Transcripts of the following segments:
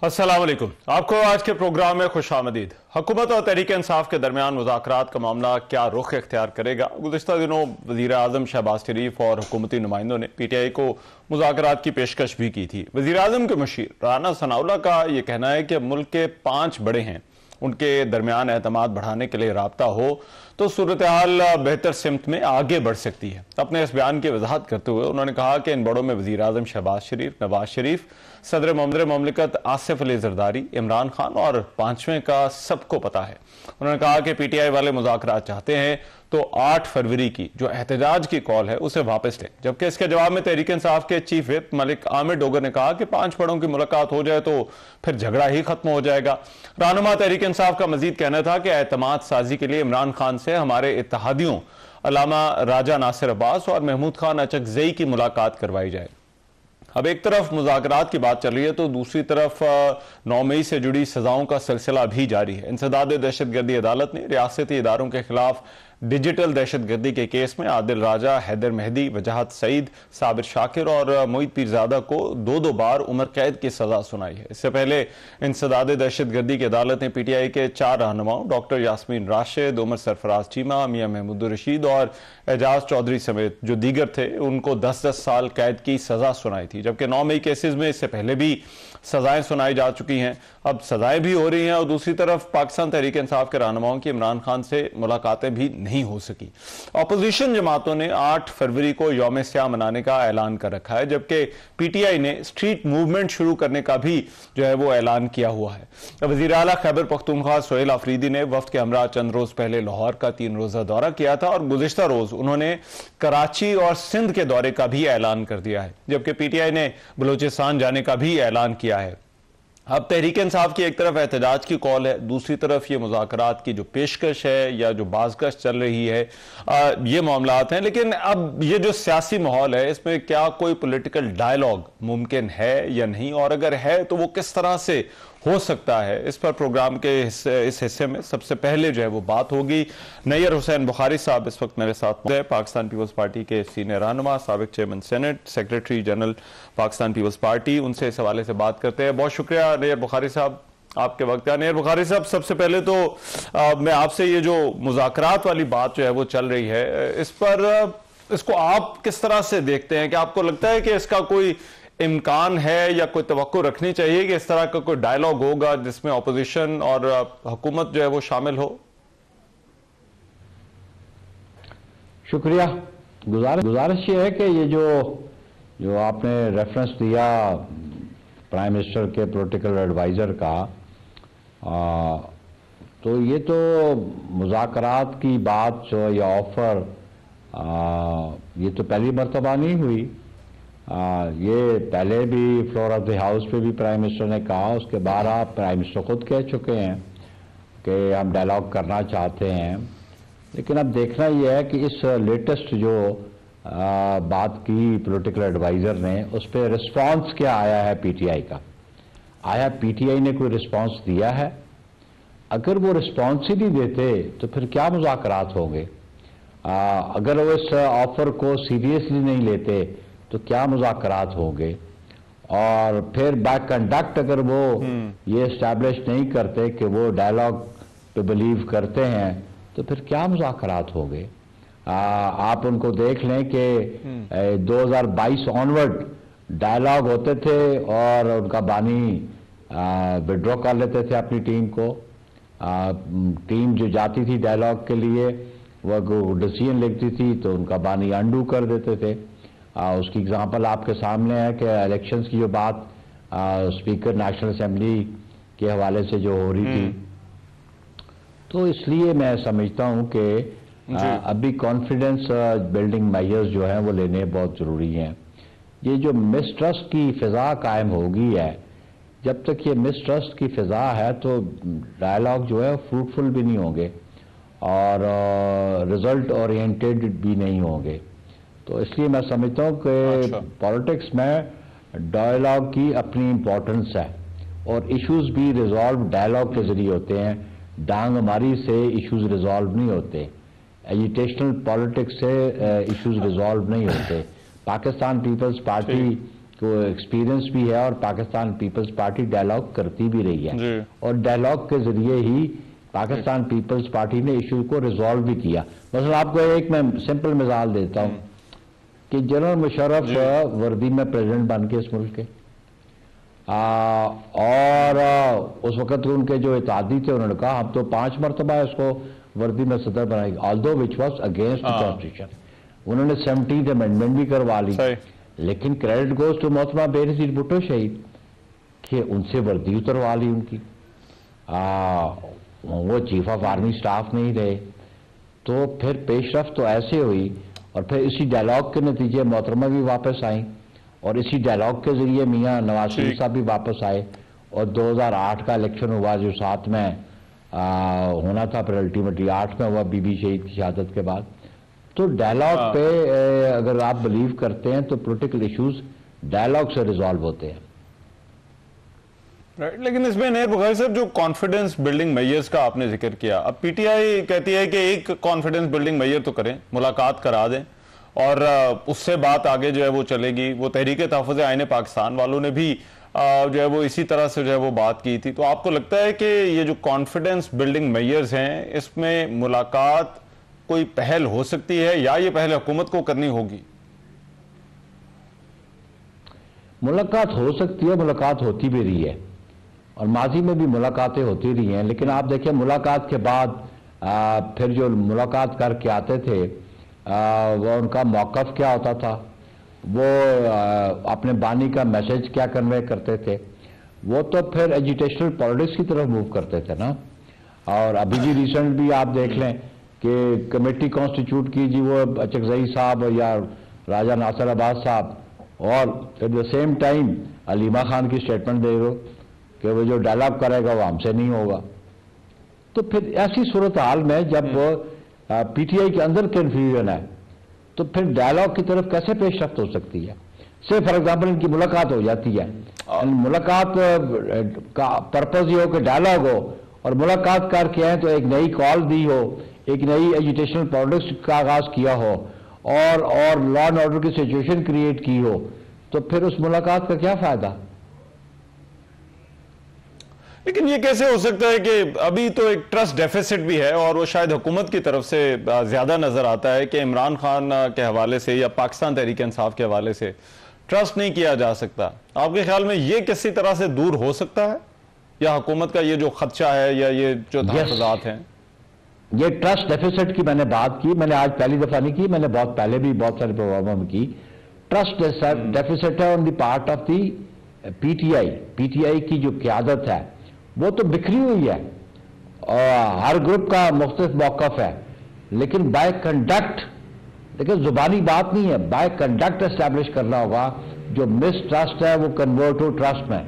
السلام علیکم، آپ کو آج کے پروگرام میں خوش آمدید۔ حکومت اور تحریک انصاف کے درمیان مذاکرات کا معاملہ کیا رخ اختیار کرے گا؟ گزشتہ دنوں وزیر اعظم شہباز شریف اور حکومتی نمائندوں نے پی ٹی آئی کو مذاکرات کی پیشکش بھی کی تھی۔ وزیر اعظم کے مشیر رانا ثناءاللہ کا یہ کہنا ہے کہ ملک کے 5 بڑے ہیں، ان کے درمیان اعتماد بڑھانے کے لیے رابطہ ہو تو صورتحال بہتر سمت میں آگے بڑھ سکتی ہے۔ اپنے اس بیان کی وضاحت کرتے ہوئے انہوں نے کہا کہ ان بڑوں میں وزیر اعظم شہباز شریف، نواز شریف، صدر مملکت آصف علی زرداری، عمران خان اور 5ویں کا سب کو پتہ ہے۔ انہوں نے کہا کہ پی ٹی آئی والے مذاکرات چاہتے ہیں تو 8 فروری کی جو احتجاج کی کال ہے اسے واپس لیں، جبکہ اس کے جواب میں تحریک انصاف کے چیف وپ ملک عامر ڈوگر نے کہا کہ 5 بڑوں کی ملاقات ہو جائے تو پھر جھگڑا ہی ختم ہو جائے گا۔ رہنما تحریک انصاف کا مزید کہنا تھا کہ اعتماد سازی کے لیے عمران خان سے ہمارے اتحادیوں علامہ راجہ ناصر عباس اور محمود خان اچکزئی کی ملاقات کروائی جائے۔ اب ایک طرف مذاکرات کی بات چل رہی ہے تو دوسری طرف 9 مئی سے جڑی سزاؤں کا سلسلہ بھی جاری ہے۔ انسداد دہشت گردی عدالت نے ریاستی اداروں کے خلاف ڈیجیٹل دہشت گردی کے کیس میں عادل راجہ، حیدر مہدی، وجاہت سعید، صابر شاکر اور معید پیرزادہ کو 2 بار عمر قید کی سزا سنائی ہے۔ اس سے پہلے انسداد دہشت گردی کی عدالت نے پی ٹی آئی کے 4 رہنماؤں ڈاکٹر یاسمین راشد، عمر سرفراز چیمہ، میاں محمود الرشید اور اعجاز چودھری سمیت جو دیگر تھے ان کو 10 سال قید کی سزا سنائی تھی، جبکہ 9 مئی کیسز میں اس سے پہلے بھی سزائیں سنائی جا چکی ہیں۔ اب سزائیں بھی ہو رہی ہیں اور دوسری طرف پاکستان تحریک انصاف کے رہنماؤں کی عمران خان سے ملاقاتیں بھی نہیں ہو سکی۔ اپوزیشن جماعتوں نے 8 فروری کو یوم سیاہ منانے کا اعلان کر رکھا ہے، جبکہ پی ٹی آئی نے اسٹریٹ موومنٹ شروع کرنے کا بھی جو ہے وہ اعلان کیا ہوا ہے۔ وزیر اعلیٰ خیبر پختونخوا سہیل آفریدی نے وفد کے ہمراہ چند روز پہلے لاہور کا 3 روزہ دورہ کیا تھا اور گزشتہ روز انہوں نے کراچی اور سندھ کے دورے کا بھی اعلان کر دیا ہے، جبکہ پی ٹی آئی نے بلوچستان جانے کا بھی اعلان کیا ہے۔ اب تحریک انصاف کی ایک طرف احتجاج کی کال ہے، دوسری طرف یہ مذاکرات کی جو پیشکش ہے یا جو بازگشت چل رہی ہے، یہ معاملات ہیں۔ لیکن اب یہ جو سیاسی ماحول ہے اس میں کیا کوئی پولیٹیکل ڈائیلاگ ممکن ہے یا نہیں، اور اگر ہے تو وہ کس طرح سے ہو سکتا ہے؟ اس پر پروگرام کے اس حصے میں سب سے پہلے جو ہے وہ بات ہوگی۔ نیئر حسین بخاری صاحب اس وقت میرے ساتھ موجود ہیں، پاکستان پیپلز پارٹی کے سینئر رہنما، سابق chairman senate, secretary general Pakistan peoples party, ان سے اس حوالے سے بات کرتے ہیں۔ بہت شکریہ نیئر بخاری صاحب آپ کے وقت کا۔ نیئر بخاری صاحب، سب سے پہلے تو میں آپ سے یہ جو مذاکرات والی بات جو ہے وہ چل رہی ہے اس کو آپ کس طرح سے دیکھتے ہیں؟ کہ آپ کو لگتا ہے کہ اس کا کوئی امکان ہے یا کوئی توقع رکھنی چاہیے کہ اس طرح کا کوئی ڈائیلاگ ہوگا جس میں اپوزیشن اور حکومت جو ہے وہ شامل ہو؟ شکریہ۔ گزارش یہ ہے کہ یہ جو آپ نے ریفرنس دیا پرائم منسٹر کے پولیٹیکل ایڈوائزر کا، تو یہ تو مذاکرات کی بات جو یا آفر یہ تو پہلی مرتبہ نہیں ہوئی۔ یہ پہلے بھی فلور آف دی ہاؤس پہ بھی پرائم منسٹر نے کہا، اس کے بعد آپ پرائم منسٹر خود کہہ چکے ہیں کہ ہم ڈائیلاگ کرنا چاہتے ہیں۔ لیکن اب دیکھنا یہ ہے کہ اس لیٹسٹ جو بات کی پولیٹیکل ایڈوائزر نے، اس پہ رسپانس کیا آیا ہے پی ٹی آئی کا؟ آیا پی ٹی آئی نے کوئی رسپانس دیا ہے؟ اگر وہ رسپانس ہی نہیں دیتے تو پھر کیا مذاکرات ہوں گے؟ اگر وہ اس آفر کو سیریسلی نہیں لیتے تو کیا مذاکرات ہوں گے؟ اور پھر بائی کنڈکٹ اگر وہ یہ اسٹیبلش نہیں کرتے کہ وہ ڈائیلاگ پہ بلیو کرتے ہیں تو پھر کیا مذاکرات ہوں گے؟ آپ ان کو دیکھ لیں کہ 2022 آنورڈ ڈائیلاگ ہوتے تھے اور ان کا بانی وڈرا کر لیتے تھے اپنی ٹیم کو۔ ٹیم جو جاتی تھی ڈائیلاگ کے لیے وہ ڈیسیژن لکھتی تھی تو ان کا بانی انڈو کر دیتے تھے۔ اس کی اگزامپل آپ کے سامنے ہے کہ الیکشنز کی جو بات اسپیکر نیشنل اسمبلی کے حوالے سے جو ہو رہی تھی، تو اس لیے میں سمجھتا ہوں کہ ابھی کانفیڈنس بلڈنگ میجرز جو ہیں وہ لینے بہت ضروری ہیں۔ یہ جو مسٹرسٹ کی فضا قائم ہوگی ہے، جب تک یہ مسٹرسٹ کی فضا ہے تو ڈائیلاگ جو ہے فروٹفل بھی نہیں ہوں گے اور رزلٹ اورینٹیڈ بھی نہیں ہوں گے۔ تو اس لیے میں سمجھتا ہوں کہ پالیٹکس میں ڈائیلاگ کی اپنی امپورٹنس ہے اور ایشوز بھی ریزالو ڈائیلاگ کے ذریعے ہوتے ہیں۔ ڈانگ ہماری سے ایشوز ریزالو نہیں ہوتے، ایجیٹیشنل پالیٹکس سے ایشوز ریزالو نہیں ہوتے۔ پاکستان پیپلز پارٹی کو ایکسپیرینس بھی ہے اور پاکستان پیپلز پارٹی ڈائلاگ کرتی بھی رہی ہے اور ڈائلاگ کے ذریعے ہی پاکستان پیپلز پارٹی نے ایشو کو ریزالو بھی کیا. مثلا آپ کو ایک میں سمپل مثال دیتا ہوں کہ جنرل مشرف وردی میں پریزیڈنٹ بن کے اس ملک کے اور اس وقت ان کے جو اتحادی تھے انہوں نے کہا ہم تو 5 مرتبہ اس کو وردی میں صدر بنائے گا although which was against the constitution. انہوں نے 17th amendment بھی کروا لی لیکن کریڈٹ گوز ٹو محترمہ بے نظیر بھٹو شہید کہ ان سے وردی اتروا لی ان کی. وہ چیف آف آرمی سٹاف نہیں رہے تو پھر پیش رفت تو ایسے ہوئی اور پھر اسی ڈائلاگ کے نتیجے محترمہ بھی واپس آئیں اور اسی ڈائلاگ کے ذریعے میاں نواز شریف صاحب بھی واپس آئے اور 2008 کا الیکشن ہوا جو 7 میں ہونا تھا پھر الٹیمیٹلی 8 میں ہوا بی بی شہید کی شہادت کے بعد. تو ڈائلاگ پہ اگر آپ بلیو کرتے ہیں تو پولیٹیکل ایشوز ڈائلاگ سے ریزالو ہوتے ہیں. لیکن اس میں نیر بخاری صاحب جو کانفیڈنس بلڈنگ میئرز کا آپ نے ذکر کیا, اب پی ٹی آئی کہتی ہے کہ ایک کانفیڈنس بلڈنگ میئر تو کریں, ملاقات کرا دیں اور اس سے بات آگے جو ہے وہ چلے گی. وہ تحریک تحفظ آئین پاکستان والوں نے بھی جو ہے وہ اسی طرح سے جو ہے وہ بات کی تھی. تو آپ کو لگتا ہے کہ یہ جو کانفیڈنس بلڈنگ میئرز ہیں اس میں ملاقات کوئی پہل ہو سکتی ہے یا یہ پہل حکومت کو کرنی ہوگی؟ ملاقات ہو سکتی ہے, ملاقات ہوتی بھی رہی ہے اور ماضی میں بھی ملاقاتیں ہوتی رہی ہیں. لیکن آپ دیکھیں ملاقات کے بعد پھر جو ملاقات کر کے آتے تھے وہ ان کا موقف کیا ہوتا تھا, وہ اپنے بانی کا میسج کیا کنوے کرتے تھے, وہ تو پھر ایجیٹیشنل پالیٹکس کی طرف موو کرتے تھے نا. اور ابھی بھی ریسنٹ بھی آپ دیکھ لیں کہ کمیٹی کانسٹیچیوٹ کی جی وہ اچکزئی صاحب یا راجہ ناصر عباس صاحب اور at the same time Aleema Khan کی سٹیٹمنٹ دے رہے کہ وہ جو ڈائلاگ کرے گا وہ ہم سے نہیں ہوگا. تو پھر ایسی صورتحال میں جب پی ٹی آئی کے اندر کنفیوژن ہے تو پھر ڈائلاگ کی طرف کیسے پیش رفت ہو سکتی ہے؟ سے فار ایگزامپل ان کی ملاقات ہو جاتی ہے, ملاقات کا پرپز یہ ہو کہ ڈائلاگ ہو اور ملاقات کر کے آئیں تو ایک نئی کال دی ہو, ایک نئی ایجیٹیشنل پالیٹکس کا آغاز کیا ہو اور لا اینڈ آرڈر کی سچویشن کریٹ کی ہو, تو پھر اس ملاقات کا کیا فائدہ؟ لیکن یہ کیسے ہو سکتا ہے کہ ابھی تو ایک ٹرسٹ ڈیفیسٹ بھی ہے اور وہ شاید حکومت کی طرف سے زیادہ نظر آتا ہے کہ عمران خان کے حوالے سے یا پاکستان تحریک انصاف کے حوالے سے ٹرسٹ نہیں کیا جا سکتا. آپ کے خیال میں یہ کسی طرح سے دور ہو سکتا ہے یا حکومت کا یہ جو خدشہ ہے یا یہ جو تحفظات ہیں؟ یہ ٹرسٹ ڈیفیسٹ کی میں نے بات کی, میں نے آج پہلی دفعہ نہیں کی, میں نے بہت پہلے بھی بہت سارے پروگراموں میں کی. ٹرسٹ ڈیفیسٹ ہے on the part of the P T I. P T I کی جو قیادت ہے وہ تو بکھری ہوئی ہے اور ہر گروپ کا مختلف موقف ہے, لیکن بائی کنڈکٹ, لیکن زبانی بات نہیں ہے, بائی کنڈکٹ اسٹیبلش کرنا ہوگا. جو مس ٹرسٹ ہے وہ کنورٹ ہو ٹرسٹ میں,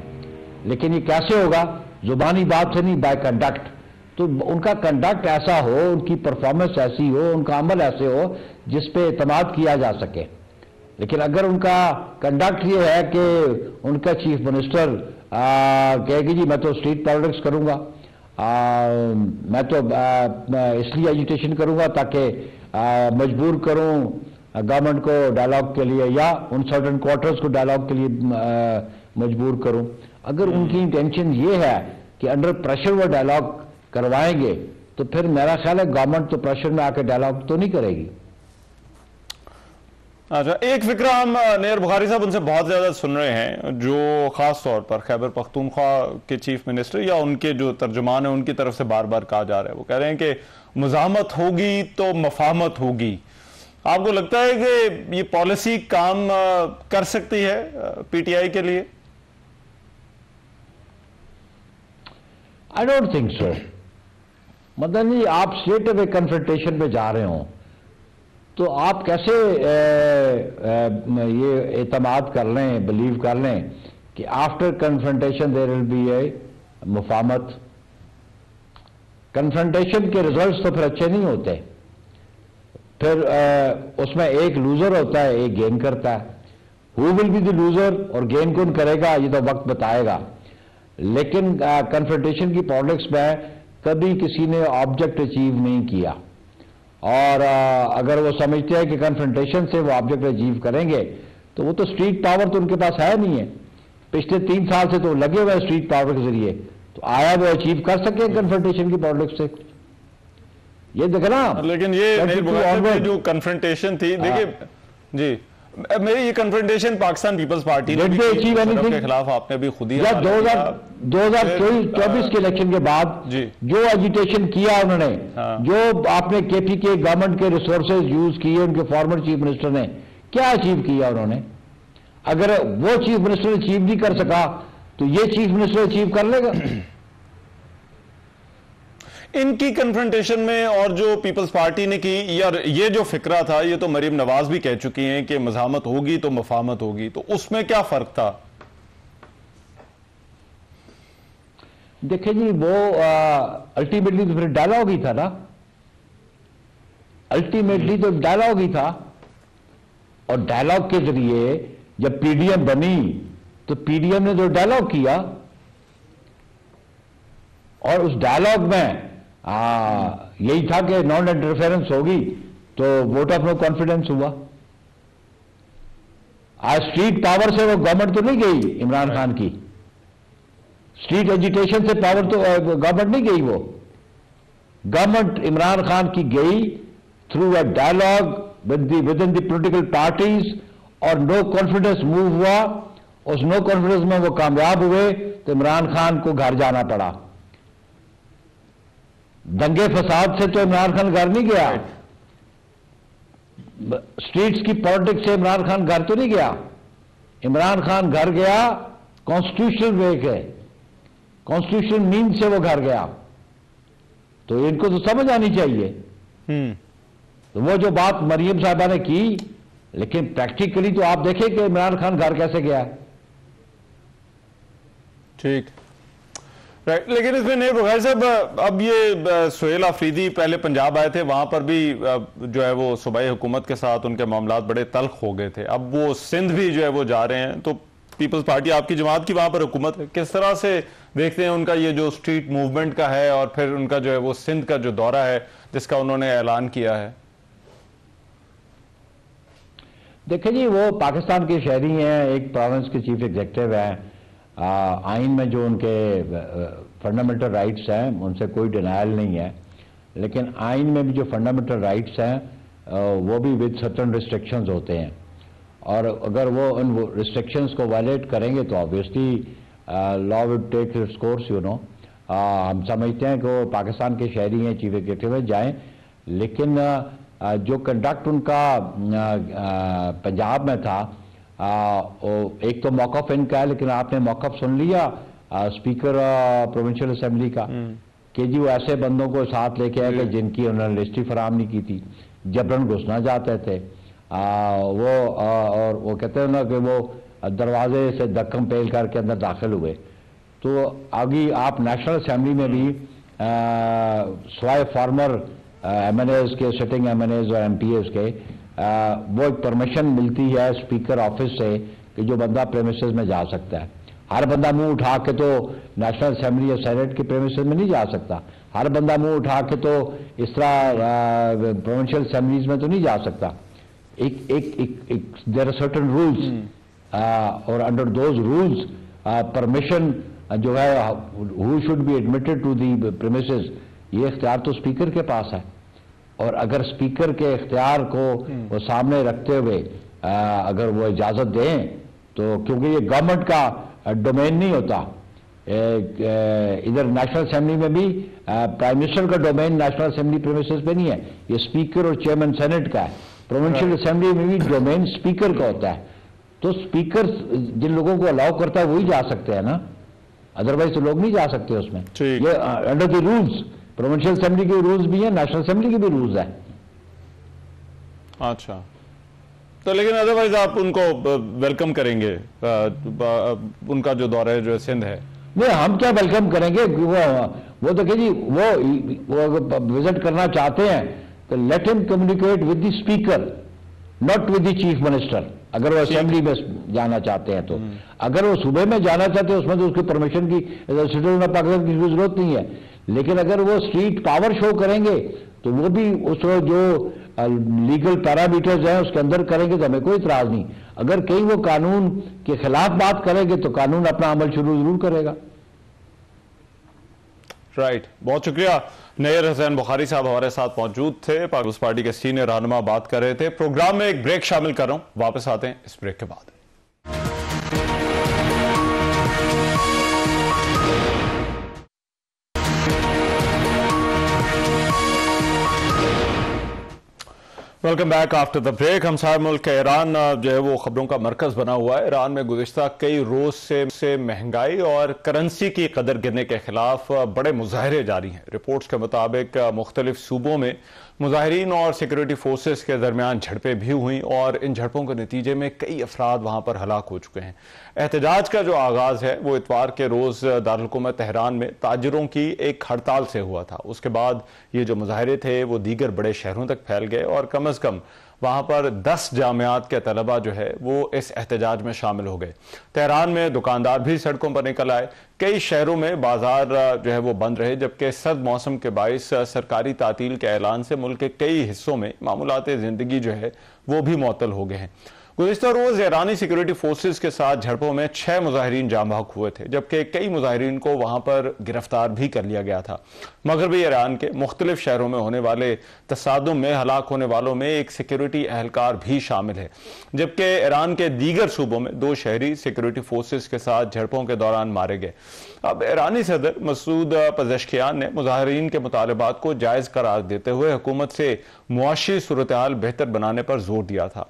لیکن یہ کیسے ہوگا؟ زبانی بات سے نہیں, بائی کنڈکٹ. تو ان کا کنڈکٹ ایسا ہو, ان کی پرفارمنس ایسی ہو, ان کا عمل ایسے ہو جس پہ اعتماد کیا جا سکے. لیکن اگر ان کا کنڈکٹ یہ ہے کہ ان کا چیف منسٹر کہے گی جی میں تو اسٹریٹ پالیٹکس کروں گا, میں تو اس لیے ایجیٹیشن کروں گا تاکہ مجبور کروں گورنمنٹ کو ڈائلاگ کے لیے یا ان سرٹن کوارٹرز کو ڈائلاگ کے لیے مجبور کروں, اگر ان کی انٹینشن یہ ہے کہ انڈر پریشر وہ ڈائلاگ کروائیں گے تو پھر میرا خیال ہے گورنمنٹ تو پریشر میں آ کے ڈائلاگ تو نہیں کرے گی. اچھا, ایک فکرہ ہم نیر بخاری صاحب ان سے بہت زیادہ سن رہے ہیں جو خاص طور پر خیبر پختونخوا کے چیف منسٹر یا ان کے جو ترجمان ہیں ان کی طرف سے بار بار کہا جا رہا ہے, وہ کہہ رہے ہیں کہ مزاحمت ہوگی تو مفاہمت ہوگی. آپ کو لگتا ہے کہ یہ پالیسی کام کر سکتی ہے پی ٹی آئی کے لیے؟ I don't think so. مدن جی آپ اسٹریٹ اوے کنفرنٹیشن پہ جا رہے ہوں تو آپ کیسے یہ اعتماد کر لیں, بلیو کر لیں کہ after confrontation there will be a مفاہمت؟ کنفرنٹیشن کے ریزلٹس تو پھر اچھے نہیں ہوتے, پھر اس میں ایک لوزر ہوتا ہے ایک گین کرتا ہے. ہو ول بی دی لوزر اور گین کون کرے گا یہ تو وقت بتائے گا. لیکن کنفرنٹیشن کی پالیٹکس میں کبھی کسی نے آبجیکٹ اچیو نہیں کیا, اور اگر وہ سمجھتے ہیں کہ کنفرنٹیشن سے وہ آبجیکٹ اچیو کریں گے تو وہ تو اسٹریٹ پاور تو ان کے پاس ہے نہیں ہے. پچھلے 3 سال سے تو لگے ہوئے اسٹریٹ پاور کے ذریعے, تو آیا وہ اچیو کر سکے کنفرنٹیشن کی پالیٹکس سے. یہ دیکھنا لیکن یہ جو کنفرنٹیشن تھی, دیکھیں جی میری یہ کنفرنٹیشن پاکستان پیپلز پارٹی کے خلاف آپ نے بھی خود ہی 2024 کے الیکشن کے بعد جو ایجیٹیشن کیا انہوں نے, جو آپ نے کے پی کے گورنمنٹ کے ریسورسز یوز کیے, ان کے فارمر چیف منسٹر نے کیا اچیو کیا انہوں نے. اگر وہ چیف منسٹر اچیو نہیں کر سکا تو یہ چیف منسٹر اچیو کر لے گا. ان کی کنفرنٹیشن میں اور جو پیپلز پارٹی نے کی, یا یہ جو فکرہ تھا, یہ تو مریم نواز بھی کہہ چکی ہیں کہ مزاحمت ہوگی تو مفاہمت ہوگی, تو اس میں کیا فرق تھا؟ دیکھیں جی, وہ الٹیمیٹلی تو پھر ڈائلاگ ہی تھا نا, الٹیمیٹلی تو ڈائلاگ ہی تھا. اور ڈائلاگ کے ذریعے جب پی ڈی ایم بنی تو پی ڈی ایم نے جو ڈائلاگ کیا, اور اس ڈائلاگ میں یہی تھا کہ نان انٹرفیرنس ہوگی تو ووٹ آف نو کانفیڈنس ہوا. آج اسٹریٹ پاور سے وہ گورنمنٹ تو نہیں گئی عمران خان کی, اسٹریٹ ایجیٹیشن سے پاور تو گورنمنٹ نہیں گئی, وہ گورنمنٹ عمران خان کی گئی through a dialogue with in the political parties, اور نو کانفیڈنس موو ہوا. اس نو کانفیڈنس میں وہ کامیاب ہوئے تو عمران خان کو گھر جانا پڑا. دنگے فساد سے تو عمران خان گھر نہیں گیا, اسٹریٹس کی پالیٹکس سے عمران خان گھر تو نہیں گیا. عمران خان گھر گیا کانسٹیٹیوشنل وے کے, کانسٹیٹیوشنل مین سے وہ گھر گیا. تو ان کو تو سمجھ آنی چاہیے. تو وہ جو بات مریم صاحبہ نے کی, لیکن پریکٹیکلی تو آپ دیکھیں کہ عمران خان گھر کیسے گیا. ٹھیک, لیکن اس میں نہیں بغیر صاحب, اب یہ سہیل آفریدی پہلے پنجاب آئے تھے, وہاں پر بھی جو ہے وہ صوبائی حکومت کے ساتھ ان کے معاملات بڑے تلخ ہو گئے تھے. اب وہ سندھ بھی جو ہے وہ جا رہے ہیں, تو پیپلز پارٹی آپ کی جماعت کی وہاں پر حکومت ہے, کس طرح سے دیکھتے ہیں ان کا یہ جو اسٹریٹ موومنٹ کا ہے, اور پھر ان کا جو ہے وہ سندھ کا جو دورہ ہے جس کا انہوں نے اعلان کیا ہے؟ دیکھیں جی, وہ پاکستان کے شہری ہیں, ایک پروونس کے چیف ایگزیکٹو ہیں. آئین میں جو ان کے فنڈامنٹل رائٹس ہیں ان سے کوئی ڈینائل نہیں ہے, لیکن آئین میں بھی جو فنڈامنٹل رائٹس ہیں وہ بھی ود سرٹن ریسٹرکشنز ہوتے ہیں, اور اگر وہ ان ریسٹرکشنز کو وائلیٹ کریں گے تو obviously law would take its course. ہم سمجھتے ہیں کہ وہ پاکستان کے شہری ہیں, چیف ایگزیکٹو میں جائیں, لیکن جو کنڈکٹ ان کا پنجاب میں تھا, ایک تو موقف ان کا ہے, لیکن آپ نے موقف سن لیا اسپیکر پروونشل اسمبلی کا کہ جی وہ ایسے بندوں کو ساتھ لے کے آئے کہ جن کی انہوں نے لسٹ ہی فراہم نہیں کی تھی, جبرن گھسنا چاہتے تھے. اور وہ کہتے ہیں نا کہ وہ دروازے سے دکم پیل کر کے اندر داخل ہوئے. تو آگے آپ نیشنل اسمبلی میں بھی سوائے فارمر ایم این ایز کے, سٹنگ ایم این ایز اور ایم پی ایز کے, وہ ایک پرمیشن ملتی ہے اسپیکر آفس سے کہ جو بندہ پریمیسز میں جا سکتا ہے. ہر بندہ منہ اٹھا کے تو نیشنل اسمبلی یا سینیٹ کے پریمیسز میں نہیں جا سکتا, ہر بندہ منہ اٹھا کے تو اس طرح پروونشل اسمبلیز میں تو نہیں جا سکتا. دیر آر سرٹن رولز, اور انڈر دوز رولز پرمیشن جو ہے who should be admitted to the premises, یہ اختیار تو اسپیکر کے پاس ہے. اور اگر اسپیکر کے اختیار کو وہ سامنے رکھتے ہوئے اگر وہ اجازت دیں تو, کیونکہ یہ گورنمنٹ کا ڈومین نہیں ہوتا, ادھر نیشنل اسمبلی میں بھی پرائم منسٹر کا ڈومین نیشنل اسمبلی پریمیسز پہ نہیں ہے, یہ اسپیکر اور چیئرمین سینٹ کا ہے. پروونشل اسمبلی میں بھی ڈومین اسپیکر کا ہوتا ہے. تو اسپیکر جن لوگوں کو الاؤ کرتا ہے وہی جا سکتے ہیں نا, ادروائز تو لوگ نہیں جا سکتے اس میں. یہ under the rules, provincial assembly کے رولز بھی ہیں, نیشنل اسمبلی کے بھی رولز ہیں. اچھا, تو لیکن ادروائز آپ ان کو ویلکم کریں گے, ان کا جو دورہ جو سندھ ہے؟ نہیں, ہم کیا ویلکم کریں گے, وہ تو کہ جی وہ وزٹ کرنا چاہتے ہیں تو لیٹ ہم communicate with the speaker, not with the chief minister. اگر وہ اسمبلی میں جانا چاہتے ہیں تو, اگر وہ صوبے میں جانا چاہتے ہیں اس میں تو اس کی پرمیشن کی سٹیزن آف پاکستان کی کوئی ضرورت نہیں ہے. لیکن اگر وہ اسٹریٹ پاور شو کریں گے تو وہ بھی اس جو لیگل پیرامیٹرز ہیں اس کے اندر کریں گے تو ہمیں کوئی اعتراض نہیں. اگر کہیں وہ قانون کے خلاف بات کریں گے تو قانون اپنا عمل شروع ضرور کرے گا. رائٹ، بہت شکریہ. نیر حسین بخاری صاحب ہمارے ساتھ موجود تھے، پیپلز پارٹی کے سینئر رہنما بات کر رہے تھے. پروگرام میں ایک بریک شامل کر رہا ہوں، واپس آتے ہیں اس بریک کے بعد. Welcome back after the break. ہمسائے ملک ایران جو ہے وہ خبروں کا مرکز بنا ہوا ہے. ایران میں گزشتہ کئی روز سے مہنگائی اور کرنسی کی قدر گرنے کے خلاف بڑے مظاہرے جاری ہیں. رپورٹس کے مطابق مختلف صوبوں میں مظاہرین اور سیکیورٹی فورسز کے درمیان جھڑپیں بھی ہوئیں اور ان جھڑپوں کے نتیجے میں کئی افراد وہاں پر ہلاک ہو چکے ہیں. احتجاج کا جو آغاز ہے وہ اتوار کے روز دارالحکومت تہران میں تاجروں کی ایک ہڑتال سے ہوا تھا. اس کے بعد یہ جو مظاہرے تھے وہ دیگر بڑے شہروں تک پھیل گئے اور کم از کم وہاں پر 10 جامعات کے طلبہ جو ہے وہ اس احتجاج میں شامل ہو گئے. تہران میں دکاندار بھی سڑکوں پر نکل آئے. کئی شہروں میں بازار جو ہے وہ بند رہے، جبکہ سرد موسم کے باعث سرکاری تعطیل کے اعلان سے ملک کے کئی حصوں میں معمولات زندگی جو ہے وہ بھی معطل ہو گئے ہیں. گزشتہ روز ایرانی سیکیورٹی فورسز کے ساتھ جھڑپوں میں 6 مظاہرین جاں بحق ہوئے تھے، جبکہ کئی مظاہرین کو وہاں پر گرفتار بھی کر لیا گیا تھا. مغربی ایران کے مختلف شہروں میں ہونے والے تصادم میں ہلاک ہونے والوں میں ایک سیکیورٹی اہلکار بھی شامل ہے، جبکہ ایران کے دیگر صوبوں میں 2 شہری سیکیورٹی فورسز کے ساتھ جھڑپوں کے دوران مارے گئے. اب ایرانی صدر مسعود پزشکیان نے مظاہرین کے مطالبات کو جائز قرار دیتے ہوئے حکومت سے معاشی صورتحال بہتر بنانے پر زور دیا تھا.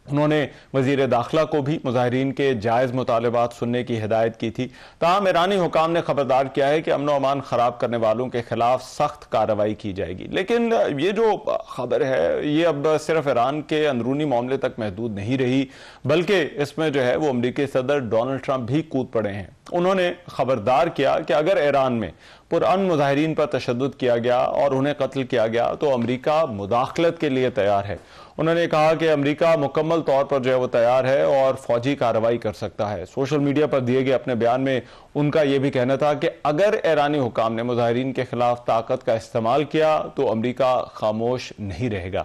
انہوں نے وزیر داخلہ کو بھی مظاہرین کے جائز مطالبات سننے کی ہدایت کی تھی. تاہم ایرانی حکام نے خبردار کیا ہے کہ امن و امان خراب کرنے والوں کے خلاف سخت کارروائی کی جائے گی. لیکن یہ جو خبر ہے یہ اب صرف ایران کے اندرونی معاملے تک محدود نہیں رہی، بلکہ اس میں جو ہے وہ امریکی صدر ڈونلڈ ٹرمپ بھی کود پڑے ہیں. انہوں نے خبردار کیا کہ اگر ایران میں پرامن مظاہرین پر تشدد کیا گیا اور انہیں قتل کیا گیا تو امریکہ مداخلت کے لیے تیار ہے. انہوں نے کہا کہ امریکہ مکمل طور پر جو ہے وہ تیار ہے اور فوجی کارروائی کر سکتا ہے. سوشل میڈیا پر دیے گئے اپنے بیان میں ان کا یہ بھی کہنا تھا کہ اگر ایرانی حکام نے مظاہرین کے خلاف طاقت کا استعمال کیا تو امریکہ خاموش نہیں رہے گا.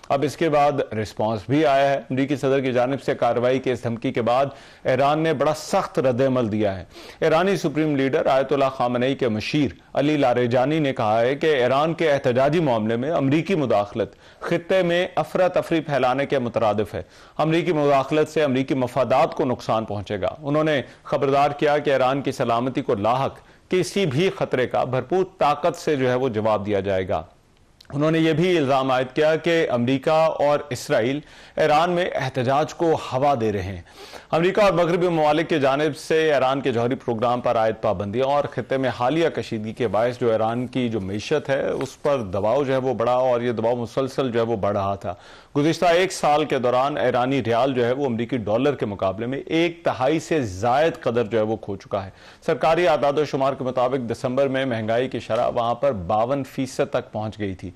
اب اس کے بعد رسپانس بھی آیا ہے. امریکی صدر کی جانب سے کارروائی کے اس دھمکی کے بعد ایران نے بڑا سخت رد عمل دیا ہے. ایرانی سپریم لیڈر آیت اللہ خامنئی کے مشیر علی لاریجانی نے کہا ہے کہ ایران کے احتجاجی معاملے میں امریکی مداخلت خطے میں افراتفری پھیلانے کے مترادف ہے. امریکی مداخلت سے امریکی مفادات کو نقصان پہنچے گا. انہوں نے خبردار کیا کہ ایران کی سلامتی کو لاحق کسی بھی خطرے کا بھرپور طاقت سے جو ہے وہ جواب دیا جائے گا. انہوں نے یہ بھی الزام عائد کیا کہ امریکہ اور اسرائیل ایران میں احتجاج کو ہوا دے رہے ہیں. امریکہ اور مغربی ممالک کی جانب سے ایران کے جوہری پروگرام پر عائد پابندیاں اور خطے میں حالیہ کشیدگی کے باعث جو ایران کی جو معیشت ہے اس پر دباؤ جو ہے وہ بڑھا اور یہ دباؤ مسلسل جو ہے وہ بڑھ رہا تھا. گزشتہ 1 سال کے دوران ایرانی ریال جو ہے وہ امریکی ڈالر کے مقابلے میں 1/3 سے زائد قدر جو ہے وہ کھو چکا ہے. سرکاری اعداد و شمار کے مطابق دسمبر میں مہنگائی کی شرح وہاں پر 52% تک پہنچ گئی تھی.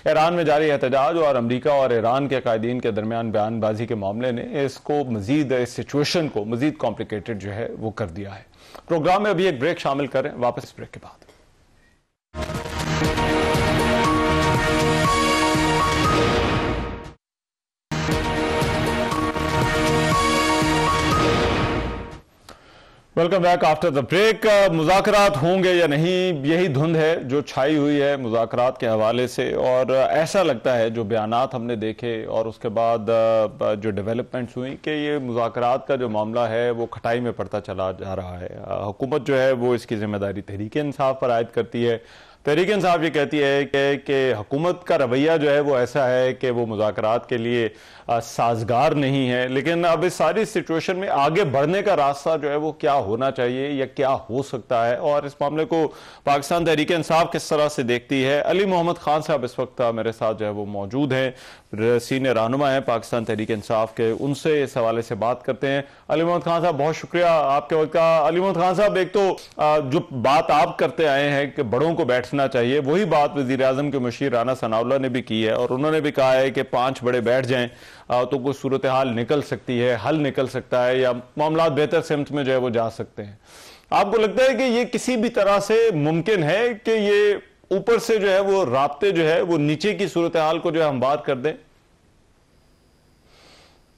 ایران میں جاری احتجاج اور امریکہ اور ایران کے قائدین کے درمیان بیان بازی کے معاملے نے اس سچویشن کو مزید کمپلیکیٹڈ جو ہے وہ کر دیا ہے. پروگرام میں ابھی ایک بریک شامل کریں، واپس بریک کے بعد. Welcome back after the break. مذاکرات ہوں گے یا نہیں، یہی دھند ہے جو چھائی ہوئی ہے مذاکرات کے حوالے سے، اور ایسا لگتا ہے جو بیانات ہم نے دیکھے اور اس کے بعد جو ڈیولپمنٹس ہوئی کہ یہ مذاکرات کا جو معاملہ ہے وہ کھٹائی میں پڑتا چلا جا رہا ہے. حکومت جو ہے وہ اس کی ذمہ داری تحریک انصاف پر عائد کرتی ہے. تحریک انصاف یہ کہتی ہے کہ حکومت کا رویہ جو ہے وہ ایسا ہے کہ وہ مذاکرات کے لیے سازگار نہیں ہے. لیکن اب اس ساری سچویشن میں آگے بڑھنے کا راستہ جو ہے وہ کیا ہونا چاہیے یا کیا ہو سکتا ہے، اور اس معاملے کو پاکستان تحریک انصاف کس طرح سے دیکھتی ہے. علی محمد خان صاحب اس وقت میرے ساتھ جو ہے وہ موجود ہیں، سینئر رہنما ہیں پاکستان تحریک انصاف کے. ان سے اس حوالے سے بات کرتے ہیں. علی محمد خان صاحب بہت شکریہ آپ کے وقت کا. علی محمد خان صاحب، ایک تو جو بات آپ کرتے آئے ہیں کہ بڑوں کو بیٹھنا چاہیے، وہی بات وزیر اعظم کے مشیر رانا ثناء اللہ نے بھی کی ہے، اور انہوں نے بھی کہا ہے کہ 5 بڑے بیٹھ جائیں تو کوئی صورتحال نکل سکتی ہے، حل نکل سکتا ہے، یا معاملات بہتر سمت میں جو ہے وہ جا سکتے ہیں. آپ کو لگتا ہے کہ یہ کسی بھی طرح سے ممکن ہے کہ یہ اوپر سے جو ہے وہ رابطے جو ہے وہ نیچے کی صورتحال کو جو ہے ہم بات کر دیں؟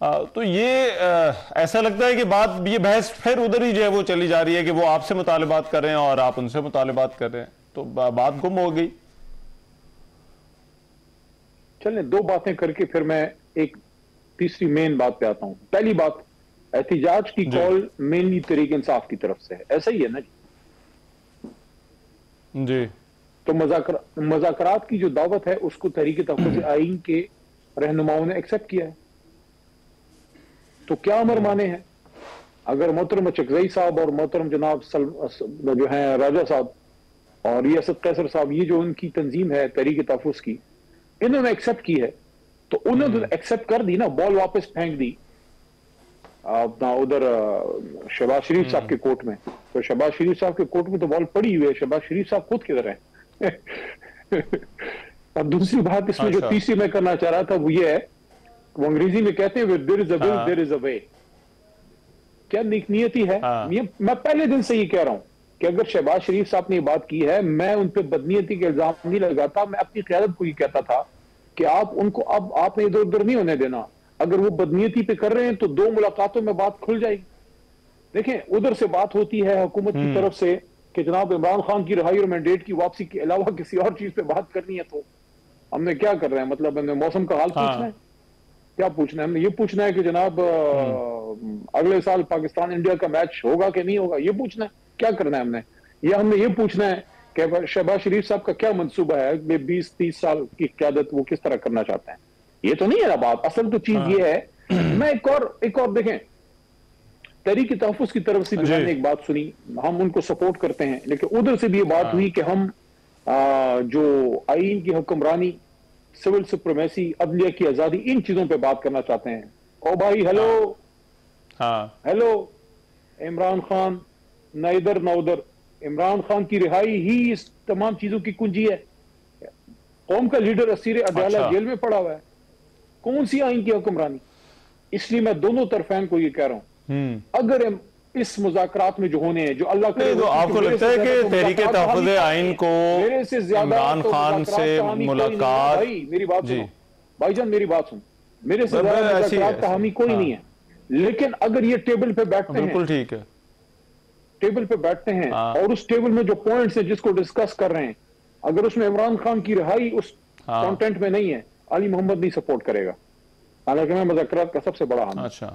تو یہ ایسا لگتا ہے کہ یہ بحث پھر ادھر ہی جو ہے وہ چلی جا رہی ہے کہ وہ آپ سے مطالبات کر رہے ہیں اور آپ ان سے مطالبات کر رہے ہیں، تو بات گم ہو گئی۔ چلیں 2 باتیں کر کے پھر میں ایک تیسری مین بات پہ آتا ہوں۔ پہلی بات، احتجاج کی کال مینلی تحریک انصاف کی طرف سے ہے، ایسا ہی ہے نا جی؟ تو مذاکرات کی جو دعوت ہے اس کو تحریک تحفظ آئین کے رہنماؤں نے ایکسپٹ کیا ہے، تو کیا امر مانے ہیں؟ اگر محترم چکزئی صاحب اور محترم جناب جو ہیں راجہ صاحب اور ریاست قیصر صاحب، یہ جو ان کی تنظیم ہے تحریک تحفظ کی، انہوں نے ایکسپٹ کی ہے، تو انہوں نے ایکسپٹ کر دی نا، بال واپس پھینک دی اپنا ادھر شہباز شریف صاحب کے کورٹ میں، تو شہباز شریف صاحب کے کورٹ میں تو بال پڑی ہوئی ہے، شہباز شریف صاحب خود کدھر ہیں؟ اور دوسری بات اس میں جو تیسری میں کرنا چاہ رہا تھا وہ یہ ہے، وہ انگریزی میں کہتے ہیں there is a will, there is a way۔ کیا نیک نیتی ہے؟ میں پہلے دن سے یہ کہہ رہا ہوں کہ اگر شہباز شریف صاحب نے یہ بات کی ہے، میں ان پہ بدنیتی کے الزام نہیں لگاتا، میں اپنی قیادت کو یہ کہتا تھا کہ آپ ان کو اب آپ نے ادھر ادھر نہیں ہونے دینا، اگر وہ بدنیتی پہ کر رہے ہیں تو 2 ملاقاتوں میں بات کھل جائے گی۔ دیکھیں ادھر سے بات ہوتی ہے حکومت کی طرف سے کہ جناب عمران خان کی رہائی اور مینڈیٹ کی واپسی کے علاوہ کسی اور چیز پہ بات کرنی ہے، تو ہم نے کیا کر رہے ہیں؟ مطلب ہم نے موسم کا حال پوچھنا ہے؟ کیا پوچھنا ہے؟ ہم نے یہ پوچھنا ہے کہ جناب اگلے سال پاکستان انڈیا کا میچ ہوگا کہ نہیں ہوگا؟ یہ پوچھنا ہے؟ کیا کرنا ہے ہم نے؟ یا ہم نے یہ پوچھنا ہے کہ شہباز شریف صاحب کا کیا منصوبہ ہے، 20-30 سال کی قیادت وہ کس طرح کرنا چاہتے ہیں؟ یہ تو نہیں ہے نا بات۔ اصل تو چیز یہ ہے، میں ایک اور دیکھیں، تحریک تحفظ کی طرف سے بھی میں نے ایک بات سنی، ہم ان کو سپورٹ کرتے ہیں، لیکن ادھر سے بھی یہ بات ہوئی کہ ہم جو آئین کی حکمرانی، سول سپریمیسی، عدلیہ کی آزادی، ان چیزوں پہ بات کرنا چاہتے ہیں۔ او بھائی ہیلو، عمران خان نہ ادھر نہ ادھر، عمران خان کی رہائی ہی اس تمام چیزوں کی کنجی ہے۔ قوم کا لیڈر اسیر عدالت جیل میں پڑا ہوا ہے، کون سی آئین کی حکمرانی؟ اس لیے میں دونوں طرفین کو یہ کہہ رہا ہوں، اگر اس مذاکرات میں جو ہونے ہیں، جو اللہ کرے، تو آپ کو لگتا ہے کہ تحریک تحفظ آئین کو عمران خان سے ملاقات، میری بات سنو بھائی جان، میری بات سن، میرے سے زیادہ مذاکرات کا حامی کوئی نہیں ہے، لیکن اگر یہ ٹیبل پہ بیٹھتے ہیں، بالکل ٹھیک ہے، ٹیبل پہ بیٹھتے ہیں اور اس ٹیبل میں جو پوائنٹس ہیں جس کو ڈسکس کر رہے ہیں، اگر اس میں عمران خان کی رہائی اس کانٹینٹ میں نہیں ہے، علی محمد نہیں سپورٹ کرے گا، حالانکہ میں مذاکرات کا سب سے بڑا حامی۔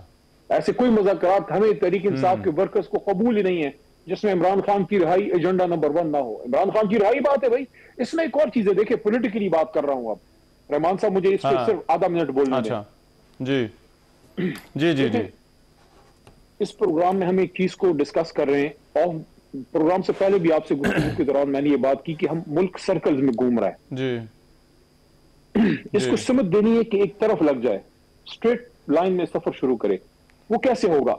ایسے کوئی مذاکرات ہمیں تحریک انصاف کے ورکرز کو قبول ہی نہیں ہے جس میں عمران خان کی رہائی ایجنڈا نمبر 1 نہ ہو۔ عمران خان کی رہائی بات ہے بھائی، اس میں ایک اور چیز ہے، دیکھیں پولیٹیکلی بات کر رہا ہوں اب، رحمان صاحب مجھے اس پہ صرف آدھا منٹ بولنے دیں۔ جی جی جی جی، اس پروگرام میں ہم ایک چیز کو ڈسکس کر رہے ہیں، اور پروگرام سے پہلے بھی آپ سے گفتگو کے دوران میں نے یہ بات کی کہ ہم ملک سرکلز میں گھوم رہا ہے، جی اس کو سمت دینی ہے کہ ایک طرف لگ جائے، اسٹریٹ لائن میں سفر شروع کرے۔ وہ کیسے ہوگا؟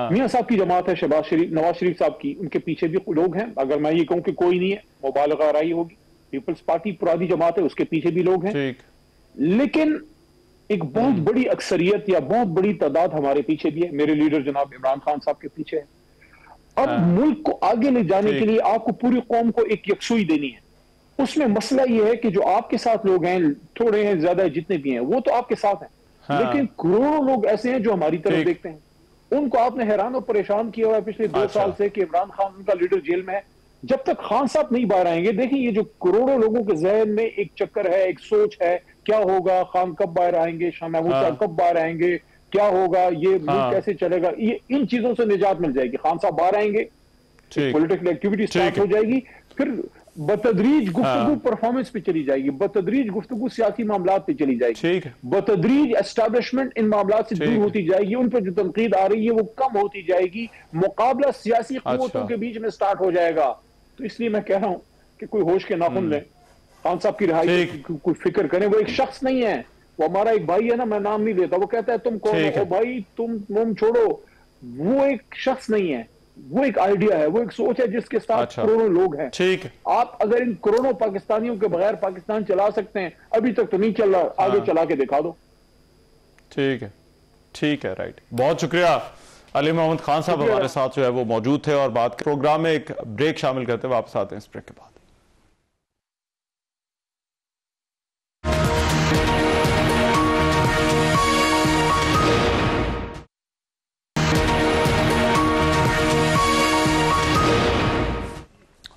میاں صاحب کی جماعت ہے، نواز شریف صاحب کی، ان کے پیچھے بھی لوگ ہیں، اگر میں یہ کہوں کہ کوئی نہیں ہے مبالغہ آرائی ہوگی۔ پیپلز پارٹی پرانی جماعت ہے، اس کے پیچھے بھی لوگ ہیں، لیکن ایک بہت بڑی اکثریت یا بہت بڑی تعداد ہمارے پیچھے بھی ہے، میرے لیڈر جناب عمران خان صاحب کے پیچھے ہے۔ اب ملک کو آگے لے جانے کے لیے آپ کو پوری قوم کو ایک یکسوئی دینی ہے۔ اس میں مسئلہ یہ ہے کہ جو آپ کے ساتھ لوگ ہیں، تھوڑے ہیں زیادہ جتنے بھی ہیں، وہ تو آپ کے ساتھ ہیں، لیکن کروڑوں لوگ ایسے ہیں جو ہماری طرف دیکھتے ہیں۔ ان کو آپ نے حیران اور پریشان کیا ہوا ہے پچھلے 2 سال سے کہ عمران خان ان کا لیڈر جیل میں ہے، جب تک خان صاحب نہیں باہر آئیں گے۔ دیکھیں یہ جو کروڑوں لوگوں کے ذہن میں ایک چکر ہے، ایک سوچ ہے، کیا ہوگا، خان کب باہر آئیں گے، شاہ محمود صاحب کب باہر آئیں گے، کیا ہوگا، یہ ملک کیسے چلے گا، یہ ان چیزوں سے نجات مل جائے گی۔ خان صاحب باہر آئیں گے، پولیٹیکل ایکٹیویٹی سٹارٹ ہو جائے گی، پھر بتدریج گفتگو پرفارمنس پہ چلی جائے گی، بتدریج گفتگو سیاسی معاملات پہ چلی جائے گی، بتدریج اسٹیبلشمنٹ ان معاملات سے دور ہوتی جائے گی، ان پہ جو تنقید آ رہی ہے وہ کم ہوتی جائے گی، مقابلہ سیاسی قوتوں کے بیچ میں سٹارٹ ہو جائے گا۔ تو اس لیے میں کہہ رہا ہوں کہ کوئی ہوش کے ناخن لیں، خان صاحب کی رہائی کی کوئی فکر کریں۔ وہ ایک شخص نہیں ہے، وہ ہمارا ایک بھائی ہے نا، میں نام نہیں لیتا، وہ کہتا ہے تم کون ہو بھائی، تم چھوڑو، وہ ایک شخص نہیں ہے، وہ ایک آئیڈیا ہے، وہ ایک سوچ ہے جس کے ساتھ کروڑوں لوگ ہیں۔ آپ اگر ان کروڑوں پاکستانیوں کے بغیر پاکستان چلا سکتے ہیں، ابھی تک تو نہیں چل رہا، آگے چلا کے دکھا دو۔ ٹھیک ہے، رائٹ، بہت شکریہ۔ علی محمد خان صاحب ہمارے ساتھ جو ہے وہ موجود تھے، اور بات پروگرام میں ایک بریک شامل کرتے واپس آتے ہیں اس بریک کے بعد۔